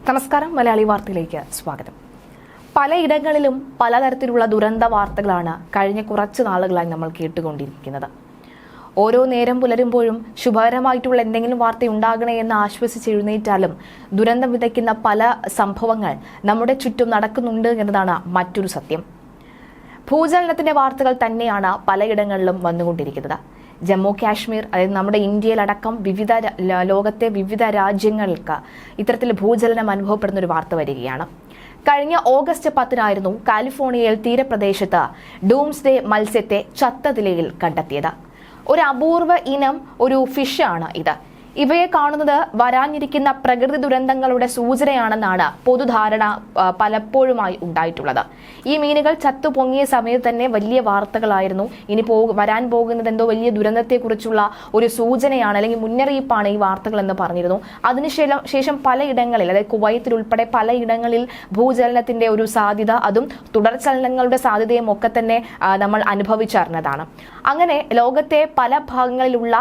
നമസ്കാരം, മലയാളി വാർത്തയിലേക്ക് സ്വാഗതം. പലയിടങ്ങളിലും പലതരത്തിലുള്ള ദുരന്ത വാർത്തകളാണ് കഴിഞ്ഞ കുറച്ച് നാളുകളായി നമ്മൾ കേട്ടുകൊണ്ടിരിക്കുന്നത്. ഓരോ നേരം പുലരുമ്പോഴും ശുഭകരമായിട്ടുള്ള എന്തെങ്കിലും വാർത്ത ഉണ്ടാകണേ എന്ന് ആശ്വസിച്ചെഴുന്നേറ്റാലും ദുരന്തം വിതയ്ക്കുന്ന പല സംഭവങ്ങൾ നമ്മുടെ ചുറ്റും നടക്കുന്നുണ്ട് എന്നതാണ് മറ്റൊരു സത്യം. ഭൂചലനത്തിന്റെ വാർത്തകൾ തന്നെയാണ് പലയിടങ്ങളിലും വന്നുകൊണ്ടിരിക്കുന്നത്. ജമ്മു കാശ്മീർ, അതായത് നമ്മുടെ ഇന്ത്യയിലടക്കം ലോകത്തെ വിവിധ രാജ്യങ്ങൾക്ക് ഇത്തരത്തിൽ ഭൂചലനം അനുഭവപ്പെടുന്ന ഒരു വാർത്ത വരികയാണ്. കഴിഞ്ഞ ഓഗസ്റ്റ് 10 കാലിഫോർണിയയിൽ തീരപ്രദേശത്ത് ഡൂംസ്ഡേ മത്സ്യത്തെ ചത്ത നിലയിൽ കണ്ടെത്തിയത്. ഒരു അപൂർവ ഇനം ഒരു ഫിഷാണ് ഇത്. ഇവയെ കാണുന്നത് വരാനിരിക്കുന്ന പ്രകൃതി ദുരന്തങ്ങളുടെ സൂചനയാണെന്നാണ് പൊതുധാരണ പലപ്പോഴുമായി ഉണ്ടായിട്ടുള്ളത്. ഈ മീനുകൾ ചത്തുപൊങ്ങിയ സമയത്ത് തന്നെ വലിയ വാർത്തകളായിരുന്നു. ഇനി വരാൻ പോകുന്നത് എന്തോ വലിയ ദുരന്തത്തെക്കുറിച്ചുള്ള ഒരു സൂചനയാണ്, അല്ലെങ്കിൽ മുന്നറിയിപ്പാണ് ഈ വാർത്തകൾ എന്ന് പറഞ്ഞിരുന്നു. അതിനുശേഷം പലയിടങ്ങളിൽ, അതായത് കുവൈത്തിൽ ഉൾപ്പെടെ പലയിടങ്ങളിൽ ഭൂചലനത്തിന്റെ ഒരു സാധ്യത, അതും തുടർചലനങ്ങളുടെ സാധ്യതയും ഒക്കെ തന്നെ നമ്മൾ അനുഭവിച്ചറിഞ്ഞതാണ്. അങ്ങനെ ലോകത്തെ പല ഭാഗങ്ങളിലുള്ള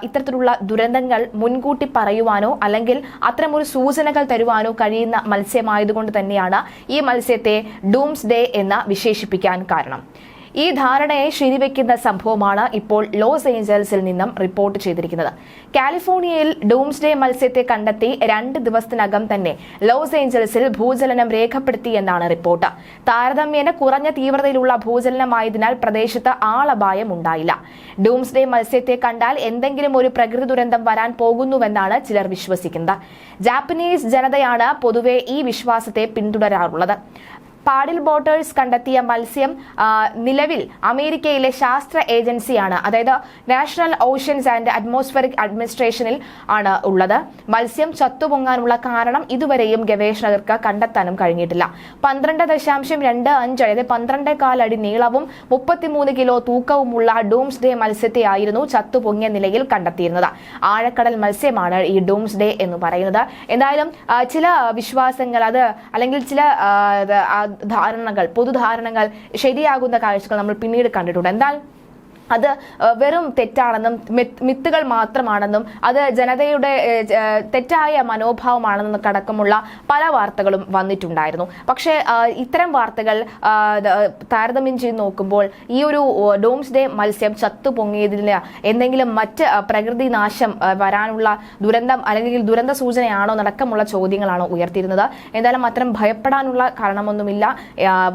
ഇത്തരത്തിലുള്ള ദുരന്തങ്ങൾ മുൻകൂട്ടി പറയുവാനോ അല്ലെങ്കിൽ അത്തരമൊരു സൂചനകൾ തരുവാനോ കഴിയുന്ന മത്സ്യമായതുകൊണ്ട് തന്നെയാണ് ഈ മത്സ്യത്തെ ഡൂംസ്ഡേ എന്ന് വിശേഷിപ്പിക്കാൻ കാരണം. ഈ ധാരണയെ ശരിവെക്കുന്ന സംഭവമാണ് ഇപ്പോൾ ലോസ് ഏഞ്ചൽസിൽ നിന്നും റിപ്പോർട്ട് ചെയ്തിരിക്കുന്നത്. കാലിഫോർണിയയിൽ ഡൂംസ്ഡേ മത്സ്യത്തെ കണ്ടെത്തി 2 ദിവസത്തിനകം തന്നെ ലോസ് ഏഞ്ചൽസിൽ ഭൂചലനം രേഖപ്പെടുത്തി എന്നാണ് റിപ്പോർട്ട്. താരതമ്യേന കുറഞ്ഞ തീവ്രതയിലുള്ള ഭൂചലനമായതിനാൽ പ്രദേശത്ത് ആളപായം ഉണ്ടായില്ല. ഡൂംസ്ഡേ മത്സ്യത്തെ കണ്ടാൽ എന്തെങ്കിലും ഒരു പ്രകൃതി ദുരന്തം വരാൻ പോകുന്നുവെന്നാണ് ചിലർ വിശ്വസിക്കുന്നത്. ജാപ്പനീസ് ജനതയാണ് പൊതുവെ ഈ വിശ്വാസത്തെ പിന്തുടരാറുള്ളത്. പാഡിൽ ബോട്ടേഴ്സ് കണ്ടെത്തിയ മത്സ്യം നിലവിൽ അമേരിക്കയിലെ ശാസ്ത്ര ഏജൻസിയാണ്, അതായത് നാഷണൽ ഓഷ്യൻസ് ആൻഡ് അറ്റ്മോസ്ഫിയറിക് അഡ്മിനിസ്ട്രേഷനിൽ ആണ് ഉള്ളത്. മത്സ്യം ചത്തുപൊങ്ങാനുള്ള കാരണം ഇതുവരെയും ഗവേഷകർക്ക് കണ്ടെത്താനും കഴിഞ്ഞിട്ടില്ല. 12.25, അതായത് 12.4 അടി നീളവും 33 കിലോ തൂക്കവുമുള്ള ഡൂംസ്ഡേ മത്സ്യത്തെയായിരുന്നു ചത്തുപൊങ്ങിയ നിലയിൽ കണ്ടെത്തിയിരുന്നത്. ആഴക്കടൽ മത്സ്യമാണ് ഈ ഡൂംസ്ഡേ എന്ന് പറയുന്നത്. എന്തായാലും ചില വിശ്വാസങ്ങൾ അല്ലെങ്കിൽ ചില പൊതുധാരണകൾ ശരിയാകുന്ന കാഴ്ചകൾ നമ്മൾ പിന്നീട് കണ്ടിട്ടുണ്ട്. എന്നാൽ അത് വെറും തെറ്റാണെന്നും മിത്തുകൾ മാത്രമാണെന്നും അത് ജനതയുടെ തെറ്റായ മനോഭാവമാണെന്നും അടക്കമുള്ള പല വാർത്തകളും വന്നിട്ടുണ്ടായിരുന്നു. പക്ഷേ ഇത്തരം വാർത്തകൾ താരതമ്യം ചെയ്ത് നോക്കുമ്പോൾ ഈ ഒരു ഡൂംസ്ഡേ മത്സ്യം ചത്തുപൊങ്ങിയതിന് എന്തെങ്കിലും മറ്റ് പ്രകൃതി നാശം വരാനുള്ള ദുരന്തം അല്ലെങ്കിൽ ദുരന്ത സൂചനയാണോ അടക്കമുള്ള ചോദ്യങ്ങളാണ് ഉയർത്തിയിരുന്നത്. എന്തായാലും അത്തരം ഭയപ്പെടാനുള്ള കാരണമൊന്നുമില്ല.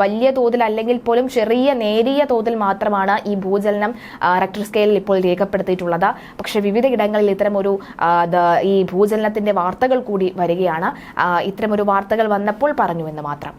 വലിയ തോതിൽ അല്ലെങ്കിൽ പോലും നേരിയ തോതിൽ മാത്രമാണ് ഈ ഭൂചലനം റെക്ടർ സ്കെയിലിൽ ഇപ്പോൾ രേഖപ്പെടുത്തിയിട്ടുള്ളത്. പക്ഷെ വിവിധ ഇടങ്ങളിൽ ഇത്തരമൊരു ഈ ഭൂചലനത്തിന്റെ വാർത്തകൾ കൂടി വരികയാണ്. ഇത്തരമൊരു വാർത്തകൾ വന്നപ്പോൾ പറഞ്ഞു എന്ന് മാത്രം.